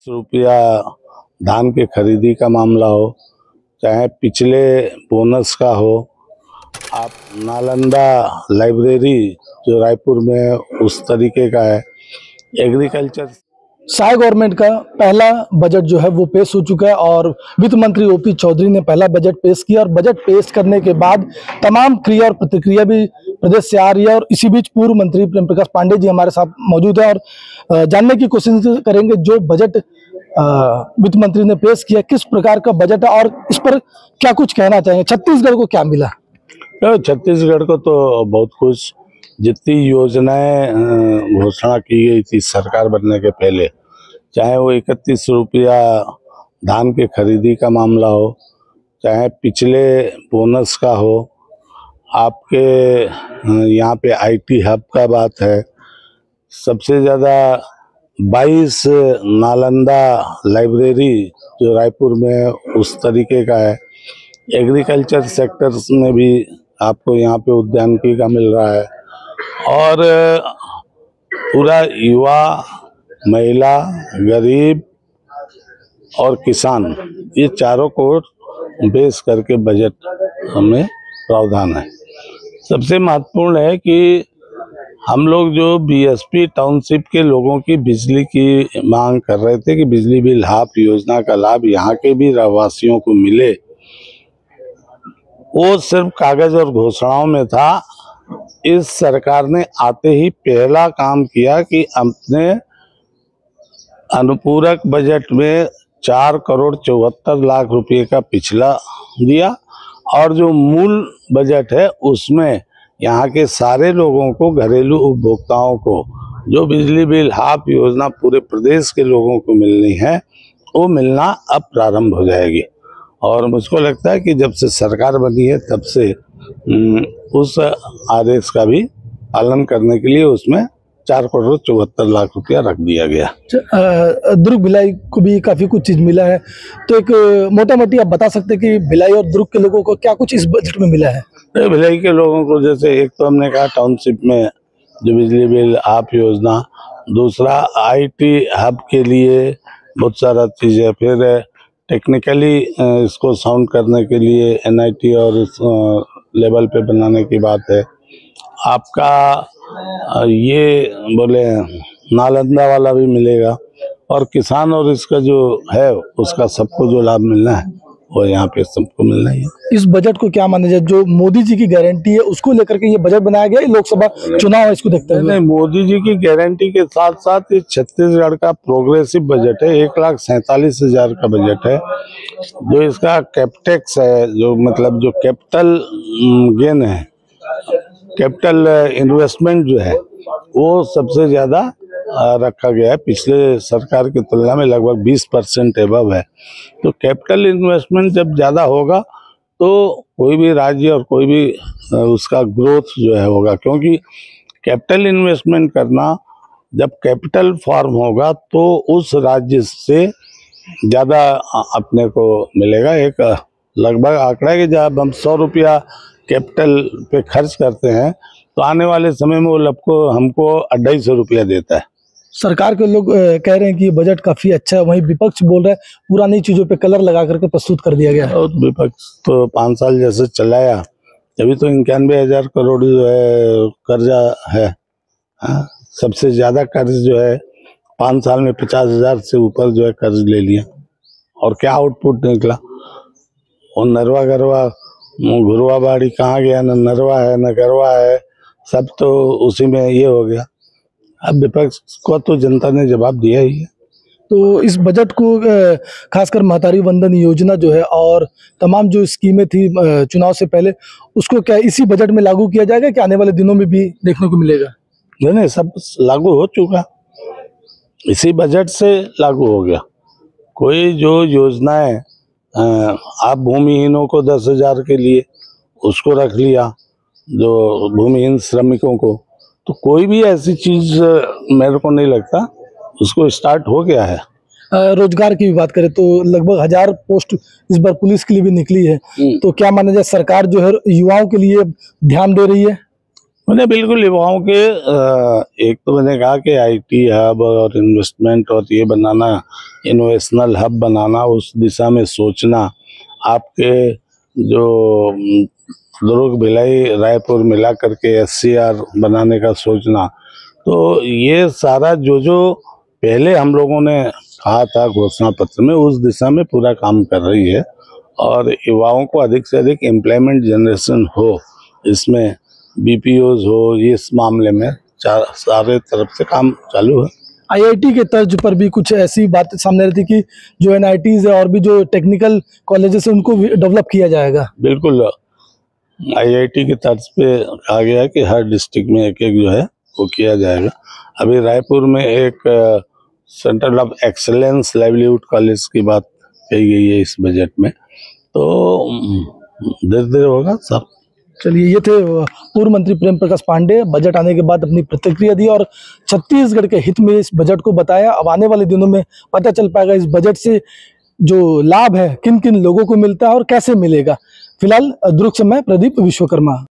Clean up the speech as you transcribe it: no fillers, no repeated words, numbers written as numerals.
रुपया धान के खरीदी का मामला हो, चाहे पिछले बोनस का हो, आप नालंदा लाइब्रेरी जो रायपुर में है उस तरीके का है, एग्रीकल्चर। साय गवर्नमेंट का पहला बजट जो है वो पेश हो चुका है और वित्त मंत्री ओपी चौधरी ने पहला बजट पेश किया और बजट पेश करने के बाद तमाम क्रिया और प्रतिक्रिया भी प्रदेश से आ रही है। और इसी बीच पूर्व मंत्री प्रेम प्रकाश पांडेय जी हमारे साथ मौजूद है और जानने की कोशिश करेंगे जो बजट वित्त मंत्री ने पेश किया किस प्रकार का बजट है और इस पर क्या कुछ कहना चाहेंगे। छत्तीसगढ़ को क्या मिला? छत्तीसगढ़ को तो बहुत कुछ, जितनी योजनाएं घोषणा की गई थी सरकार बनने के पहले, चाहे वो 31 रुपया धान के खरीदी का मामला हो, चाहे पिछले बोनस का हो, आपके यहाँ पे आईटी हब का बात है, सबसे ज़्यादा 22 नालंदा लाइब्रेरी जो रायपुर में है उस तरीके का है, एग्रीकल्चर सेक्टर्स में भी आपको यहाँ पे उद्यानिकी का मिल रहा है और पूरा युवा, महिला, गरीब और किसान, ये चारों को बेस करके बजट हमें प्रावधान है। सबसे महत्वपूर्ण है कि हम लोग जो बीएसपी टाउनशिप के लोगों की बिजली की मांग कर रहे थे कि बिजली बिल हाफ योजना का लाभ यहाँ के भी रहवासियों को मिले, वो सिर्फ कागज और घोषणाओं में था। इस सरकार ने आते ही पहला काम किया कि अपने अनुपूरक बजट में 4,74,00,000 रुपये का पिछला दिया और जो मूल बजट है उसमें यहाँ के सारे लोगों को, घरेलू उपभोक्ताओं को, जो बिजली बिल हाफ योजना पूरे प्रदेश के लोगों को मिलनी है वो मिलना अब प्रारंभ हो जाएगी। और मुझको लगता है कि जब से सरकार बनी है तब से उस आदेश का भी पालन करने के लिए उसमें 4,74,00,000 रुपया रख दिया गया। दुर्ग भिलाई को भी काफी कुछ चीज मिला है, तो एक मोटा मोटी आप बता सकते हैं कि भिलाई और दुर्ग के लोगों को क्या कुछ इस बजट में मिला है? भिलाई के लोगों को जैसे एक तो हमने कहा टाउनशिप में जो बिजली बिल हाफ योजना, दूसरा आईटी हब के लिए बहुत सारा चीज है, फिर टेक्निकली इसको साउंड करने के लिए एनआईटी और इस लेवल पे बनाने की बात है। आपका ये बोले नालंदा वाला भी मिलेगा और किसान और इसका जो है उसका सबको जो लाभ मिलना है वो यहाँ पे सबको मिलना ही है। इस बजट को क्या माना जाए, जो मोदी जी की गारंटी है उसको लेकर के ये बजट बनाया गया है? लोकसभा चुनाव है, इसको देखते हुए? नहीं, मोदी जी की गारंटी के साथ साथ ये छत्तीसगढ़ का प्रोग्रेसिव बजट है। 1,47,000 का बजट है। जो इसका कैपटेक्स है, जो मतलब जो कैपिटल गेन है, कैपिटल इन्वेस्टमेंट जो है वो सबसे ज्यादा रखा गया है, पिछले सरकार की तुलना में लगभग 20% एबव है। तो कैपिटल इन्वेस्टमेंट जब ज़्यादा होगा तो कोई भी राज्य और कोई भी उसका ग्रोथ जो है होगा, क्योंकि कैपिटल इन्वेस्टमेंट करना, जब कैपिटल फॉर्म होगा तो उस राज्य से ज़्यादा अपने को मिलेगा। एक लगभग आंकड़ा है कि जब हम 100 रुपया कैपिटल पे खर्च करते हैं तो आने वाले समय में वो हमको 250 रुपया देता है। सरकार के लोग कह रहे हैं कि ये बजट काफी अच्छा है, वहीं विपक्ष बोल रहा है पुरानी चीजों पे कलर लगा करके प्रस्तुत कर दिया गया है। और विपक्ष तो 5 साल जैसे चलाया, अभी तो 91,000 करोड़ जो है कर्जा है। सबसे ज्यादा कर्ज जो है 5 साल में 50,000 से ऊपर जो है कर्ज ले लिया और क्या आउटपुट निकला। और नरवा गरवा घुरवा बाड़ी कहाँ गया, न नरवा है न गरवा है, सब तो उसी में ये हो गया। अब विपक्ष को तो जनता ने जवाब दिया ही है। तो इस बजट को खासकर महतारी वंदन योजना जो है और तमाम जो स्कीमें थी चुनाव से पहले, उसको क्या इसी बजट में लागू किया जाएगा कि आने वाले दिनों में भी देखने को मिलेगा? नहीं, सब लागू हो चुका, इसी बजट से लागू हो गया। कोई जो योजनाएं आप भूमिहीनों को 10,000 के लिए उसको रख लिया, जो भूमिहीन श्रमिकों को, तो कोई भी ऐसी चीज मेरे को नहीं लगता उसको स्टार्ट हो गया है। रोजगार की भी बात करें तो लगभग 1000 पोस्ट इस बार पुलिस के लिए भी निकली है, तो क्या माना जाए सरकार जो है युवाओं के लिए ध्यान दे रही है? मैंने बिल्कुल युवाओं के एक तो मैंने कहा कि आईटी हब और इन्वेस्टमेंट और ये बनाना, इनोवेशनल हब बनाना, उस दिशा में सोचना, आपके जो दुर्ग भिलाई रायपुर मिला करके एससीआर बनाने का सोचना, तो ये सारा जो जो पहले हम लोगों ने कहा था घोषणा पत्र में, उस दिशा में पूरा काम कर रही है। और युवाओं को अधिक से अधिक एम्प्लॉयमेंट जनरेशन हो, इसमें बीपीओज हो, इस मामले में सारे तरफ से काम चालू है। आईआईटी के तर्ज पर भी कुछ ऐसी बातें सामने रहती कि जो एनआईटीज है और भी जो टेक्निकल कॉलेजेस है उनको डेवलप किया जाएगा। बिल्कुल, आईआईटी के तर्ज पे कहा गया है कि हर डिस्ट्रिक्ट में एक एक जो है वो किया जाएगा। अभी रायपुर में एक centre of excellence livelihood college की बात कही गई है इस बजट में, तो धीरे धीरे होगा सब। चलिए, ये थे पूर्व मंत्री प्रेम प्रकाश पांडेय। बजट आने के बाद अपनी प्रतिक्रिया दी और छत्तीसगढ़ के हित में इस बजट को बताया। अब आने वाले दिनों में पता चल पाएगा इस बजट से जो लाभ है किन किन लोगों को मिलता है और कैसे मिलेगा। फिलहाल दुर्ग से मैं प्रदीप विश्वकर्मा।